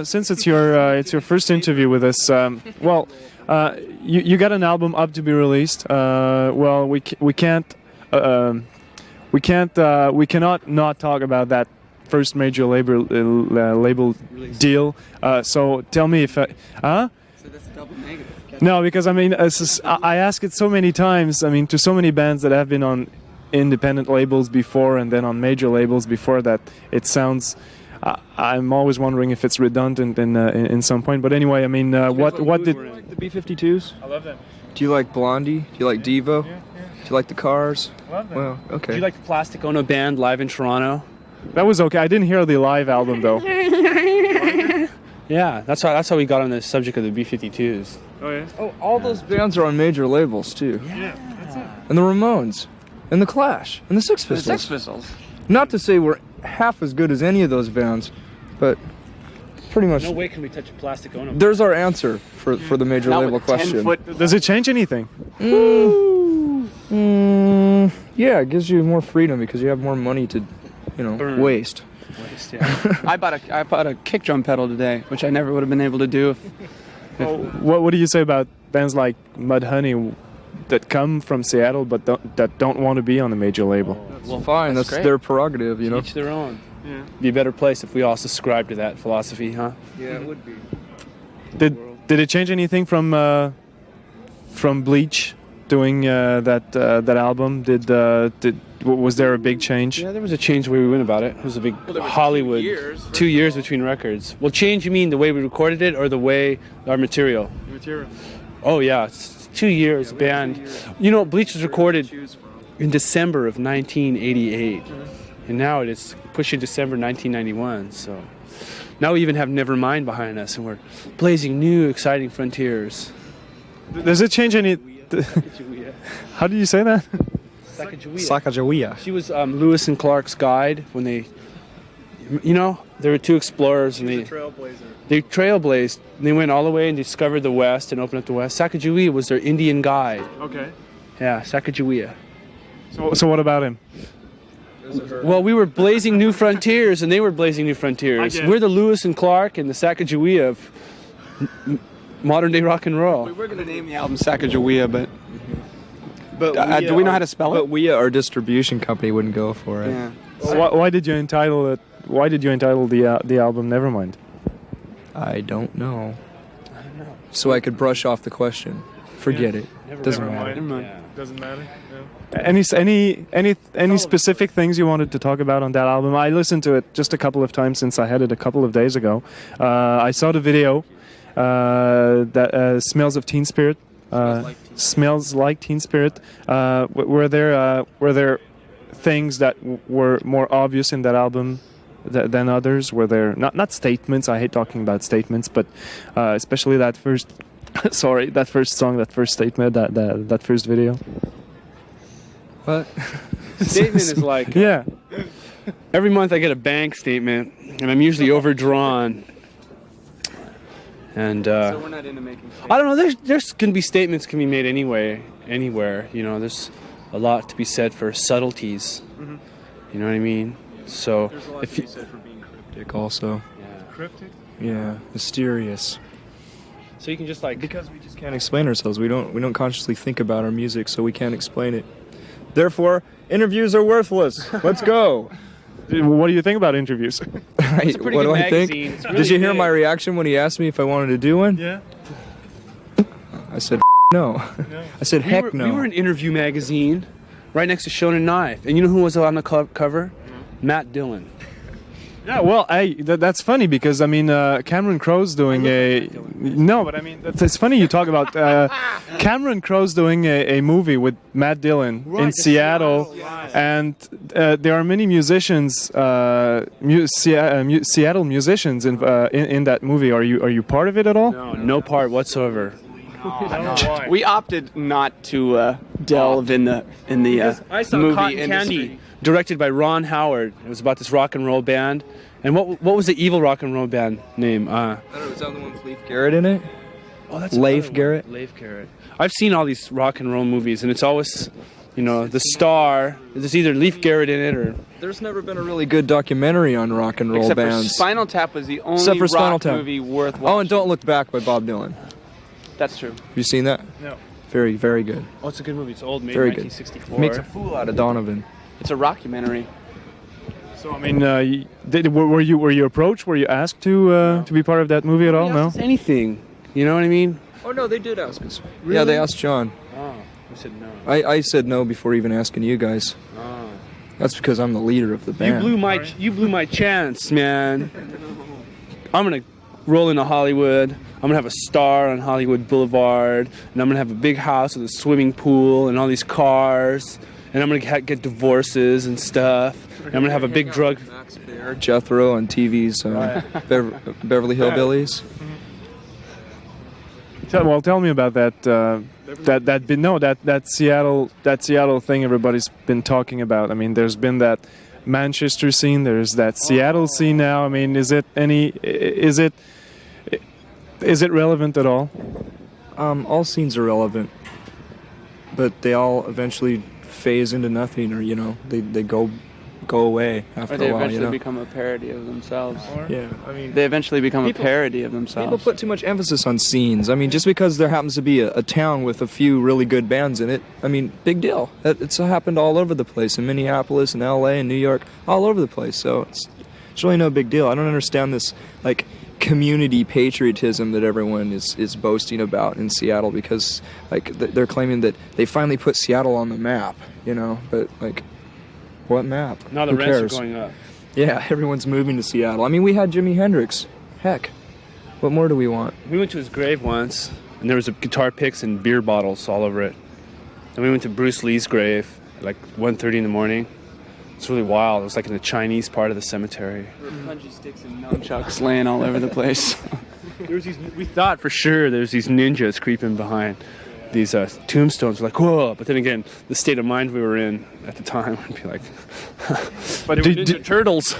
Since it's your first interview with us, you got an album up to be released. We cannot not talk about that first major label deal. So tell me if So that's a double negative. no, because I mean I ask it so many times. I mean to so many bands that have been on independent labels before and then on major labels before that it sounds. I'm always wondering if it's redundant in some point. But anyway, I mean, what did... Do you like the B-52s? I love them. Do you like Blondie? Do you like Devo? Yeah. Do you like the Cars? I love them. Well, okay. Do you like the Plastic Ono Band live in Toronto? That was okay. I didn't hear the live album though. Yeah, that's how we got on the subject of the B-52s. Oh yeah. Oh, all those bands are on major labels too. Yeah, that's it. And the Ramones, and the Clash, and the Sex Pistols. The Sex Pistols. Not to say we're half as good as any of those bands, but pretty much. No way can we touch a Plastic Ono. There's our answer for the major Not label with 10 question. foot- Does it change anything? Yeah, it gives you more freedom because you have more money to, Burn. waste. Yeah. I bought a kick drum pedal today, which I never would have been able to do if What do you say about bands like Mudhoney that come from Seattle but don't want to be on a major label? Well, fine. That's great. their prerogative, each their own. Yeah. Be a better place if we all subscribe to that philosophy, huh? Yeah, it would be. Did it change anything from Bleach doing that album? Was there a big change? Yeah, there was a change the way we went about it. It was a big Hollywood. 2 years between records. Well, change you mean the way we recorded it or the way our material? Material. Oh yeah, it's 2 years band. You know, Bleach was recorded in December of 1988, and now it is pushing December 1991. So now we even have Nevermind behind us, and we're blazing new, exciting frontiers. Does it change any? How do you say that? Sacagawea. She was Lewis and Clark's guide when they, there were two explorers and they trailblazed. And they went all the way and discovered the West and opened up the West. Sacagawea was their Indian guide. Okay. Yeah, Sacagawea. So what about him? Well, we were blazing new frontiers and they were blazing new frontiers. We're the Lewis and Clark and the Sacagawea of modern day rock and roll. We were going to name the album Sacagawea, but do we know how to spell But it? we, our distribution company, wouldn't go for it. Yeah. Why did you entitle it? Why did you entitle the album Nevermind? I don't know. So I could brush off the question. Forget it. Doesn't matter. Doesn't matter. Any specific things you wanted to talk about on that album? I listened to it just a couple of times since I had it a couple of days ago. I saw the video. That Smells of Teen Spirit. Smells like Teen Spirit. Were there things that were more obvious in that album than others? Were there not statements? I hate talking about statements, but especially that first. Sorry, that first song, that first statement, that first video. What? Statement is like, Yeah. every month I get a bank statement and I'm usually overdrawn. And So we're not into making I don't know. There's can be statements can be made anywhere. There's a lot to be said for subtleties. You know what I mean? So There's a lot if to you, be said for being cryptic also. Cryptic. Yeah, mysterious. so you can just like Because we just can't explain ourselves. We don't consciously think about our music, so we can't explain it. Therefore, interviews are worthless. Let's go. What do you think about interviews? It's a pretty What good do I think? magazine. It's really Did you hear big. my reaction when he asked me if I wanted to do one? Yeah. I said no. I said heck no. We were an interview magazine right next to Shonen Knife. And you know who was on the cover? Matt Dillon. Yeah, well, that's funny because I mean Cameron Crowe's doing it's funny you talk about Cameron Crowe's doing a movie with Matt Dillon in Seattle, and there are many musicians, Seattle musicians in that movie. Are you part of it at all? No part whatsoever. We opted not to delve in the I saw movie Cotton industry. Candy, directed by Ron Howard. It was about this rock and roll band. And what was the evil rock and roll band name? I don't know, was that the one with Leif Garrett in it? Oh, that's Leif another one. Garrett? Leif Garrett. I've seen all these rock and roll movies, and it's always, the star. There's either Leif Garrett in it or there's never been a really good documentary on rock and roll Except for bands. Spinal Tap was the Except only for Spinal rock Tap. movie worth watching. Oh, and Don't Look Back by Bob Dylan. That's true. Have you seen that? No. Very, very good. Oh, it's a good movie. It's old, made Very in good. 1964. Makes a fool out of Donovan. It's a rockumentary. So I mean, were you approached? Were you asked to be part of that movie at all? No. Anything. You know what I mean? Oh no, they did ask us. Really? Yeah, they asked John. Oh, I said no. I said no before even asking you guys. Oh. That's because I'm the leader of the band. You blew my chance, man. I'm gonna roll into Hollywood. I'm gonna have a star on Hollywood Boulevard, and I'm gonna have a big house with a swimming pool and all these cars, and I'm gonna get divorces and stuff. And I'm gonna have a big drug. Max Baer, Jethro on TV's Beverly Hillbillies. Tell me about that. That Seattle thing everybody's been talking about. I mean, there's been that Manchester scene. There's that Seattle scene now. I mean, is it relevant at all? All scenes are relevant, but they all eventually phase into nothing, or they go away after Or they a while. eventually become a parody of themselves. Yeah, I mean, They eventually become People- a parody of themselves. people put too much emphasis on scenes. I mean, just because there happens to be a town with a few really good bands in it, I mean, big deal. It's happened all over the place, in Minneapolis and LA and New York, all over the place. So it's really no big deal. I don't understand this like community patriotism that everyone is boasting about in Seattle, because like they're claiming that they finally put Seattle on the map, but like, what map? Now the Who rents cares? are going up. Yeah, everyone's moving to Seattle. I mean, we had Jimi Hendrix. Heck, what more do we want? We went to his grave once, and there was a guitar picks and beer bottles all over it. And we went to Bruce Lee's grave at like 1:30 in the morning. It's really wild. It was like in the Chinese part of the cemetery. Punji sticks and nunchucks laying all over the place. We thought for sure there was these ninjas creeping behind these tombstones. We're like, whoa! But then again, the state of mind we were in at the time would be like, But Ninja Turtles.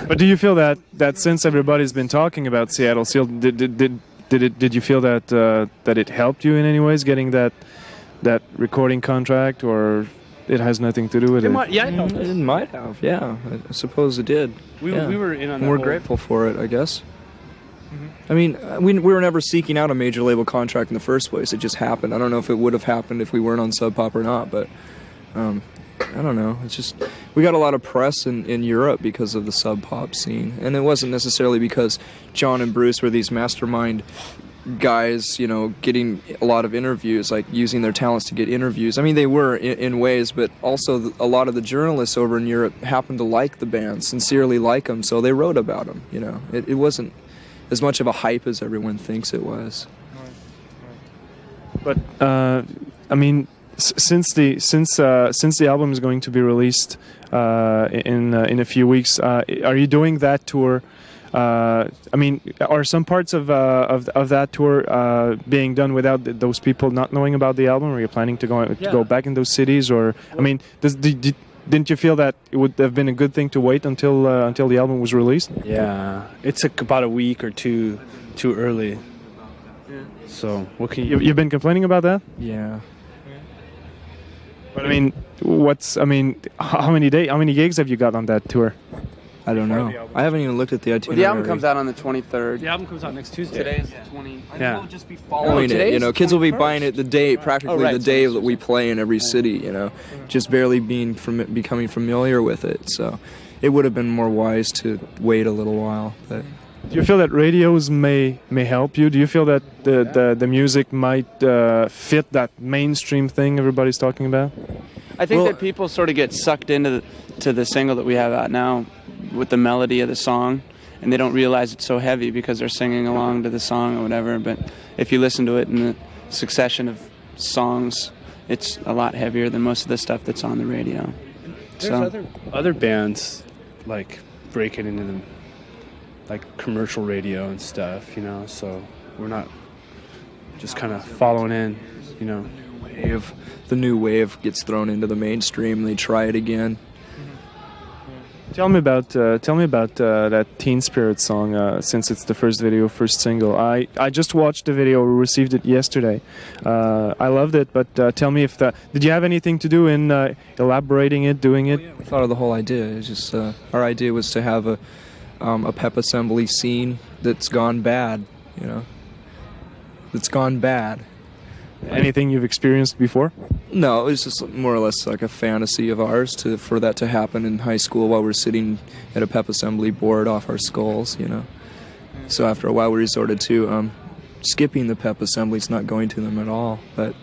But do you feel that since everybody's been talking about Seattle, did you feel that it helped you in any ways getting that recording contract, or it has nothing to do with it? It might have, yeah. I suppose it did. We were in on And that we're whole- grateful for it, I guess. I mean, we were never seeking out a major label contract in the first place. It just happened. I don't know if it would have happened if we weren't on Sub Pop or not, but I don't know. It's just, we got a lot of press in Europe because of the Sub Pop scene. And it wasn't necessarily because John and Bruce were these mastermind guys, getting a lot of interviews, like using their talents to get interviews. I mean, they were in ways, but also a lot of the journalists over in Europe happened to like the band, sincerely like them, so they wrote about them. It wasn't as much of a hype as everyone thinks it was. But I mean, since the album is going to be released in a few weeks, are you doing that tour? I mean, are some parts of that tour being done without those people not knowing about the album? Or are you planning to go back in those cities? Or I mean, didn't you feel that it would have been a good thing to wait until the album was released? Yeah, it took about a week or two too early. So what can you? You've been complaining about that? Yeah. But I mean, how many gigs have you got on that tour? I don't know. I haven't even looked at the Well, itinerary. the album comes out on the 23rd. The album comes out next Tuesday. Today's 20. Yeah. Following it, today's kids will be 21st. buying it the day, practically right, the so day it's that we play in every city. Just barely becoming familiar with it. So, it would have been more wise to wait a little while. But Do you feel that radios may help you? Do you feel that the music might fit that mainstream thing everybody's talking about? I think Well- that people sort of get sucked into the single that we have out now with the melody of the song, and they don't realize it's so heavy because they're singing along to the song or whatever. But if you listen to it in the succession of songs, it's a lot heavier than most of the stuff that's on the radio. There's other bands like breaking into the like commercial radio and stuff, so we're not just kind of following in, the new wave gets thrown into the mainstream, and they try it again. Tell me about that Teen Spirit song. Since it's the first video, first single, I just watched the video. We received it yesterday. I loved it, but tell me if did you have anything to do in elaborating it, doing it? We thought of the whole idea. It's just our idea was to have a pep assembly scene that's gone bad. You know, that's gone bad. Anything you've experienced before? No, it's just more or less like a fantasy of ours for that to happen in high school while we're sitting at a pep assembly board off our skulls, you know. So after a while we resorted to skipping the pep assemblies, not going to them at all. But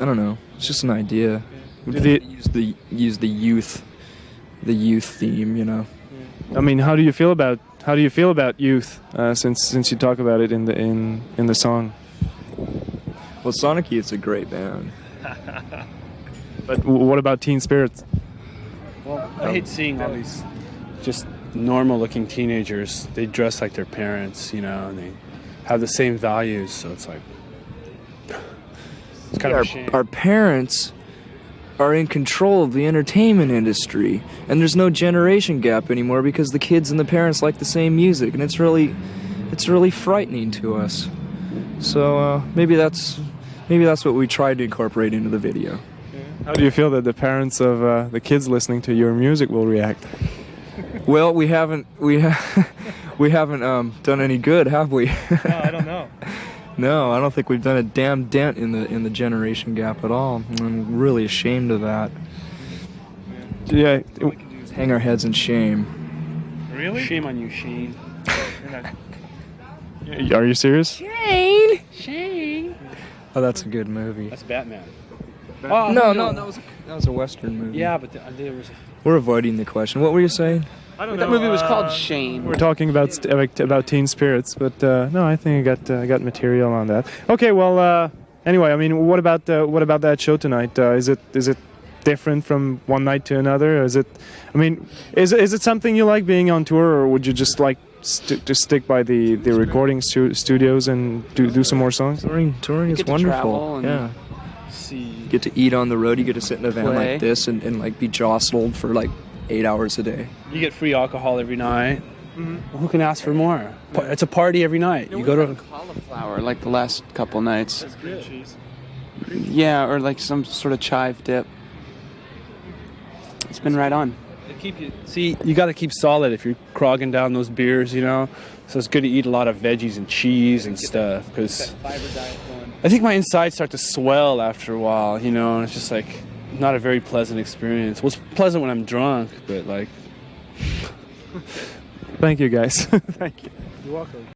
I don't know, it's just an idea. We use the youth theme, you know. I mean, how do you feel about youth? Since you talk about it in the song. Well, Sonic Youth's a great band. But what about Teen Spirits? Well, I hate seeing all these just normal-looking teenagers. They dress like their parents, you know, and they have the same values. So it's like it's kind of a shame. Our parents are in control of the entertainment industry, and there's no generation gap anymore because the kids and the parents like the same music, and it's really frightening to us. So maybe that's what we tried to incorporate into the video. How do you feel that the parents of the kids listening to your music will react? Well, we haven't done any good, have we? No, I don't know. No, I don't think we've done a damn dent in the generation gap at all. I'm really ashamed of that. Yeah. All we can do is hang our heads in shame. Really? Shame on you, Shane. Are you serious? Shane. Oh, that's a good movie. That's Batman. Oh, no, that was a Western movie. Yeah, but there was. We're avoiding the question. What were you saying? I don't know. That movie was called Shane. We're talking about Teen Spirits, but no, I think I got material on that. Okay, well, anyway, I mean, what about that show tonight? Is it different from one night to another? Is it something you like being on tour, or would you just like to stick by the recording studios and do some more songs? Touring is wonderful. Yeah. You get to eat on the road. You get to sit in a van like this and like be jostled for like 8 hours a day. You get free alcohol every night. Mm-hmm. Well, who can ask for more? It's a party every night. You go to cauliflower like the last couple nights. That's cream cheese. Yeah, or like some sort of chive dip. It's been right on. You got to keep solid if you're crogging down those beers, you know. So it's good to eat a lot of veggies and cheese and stuff, because I think my insides start to swell after a while, you know. And it's just like not a very pleasant experience. Well, it's pleasant when I'm drunk, but like. Thank you, guys. Thank you. You're welcome.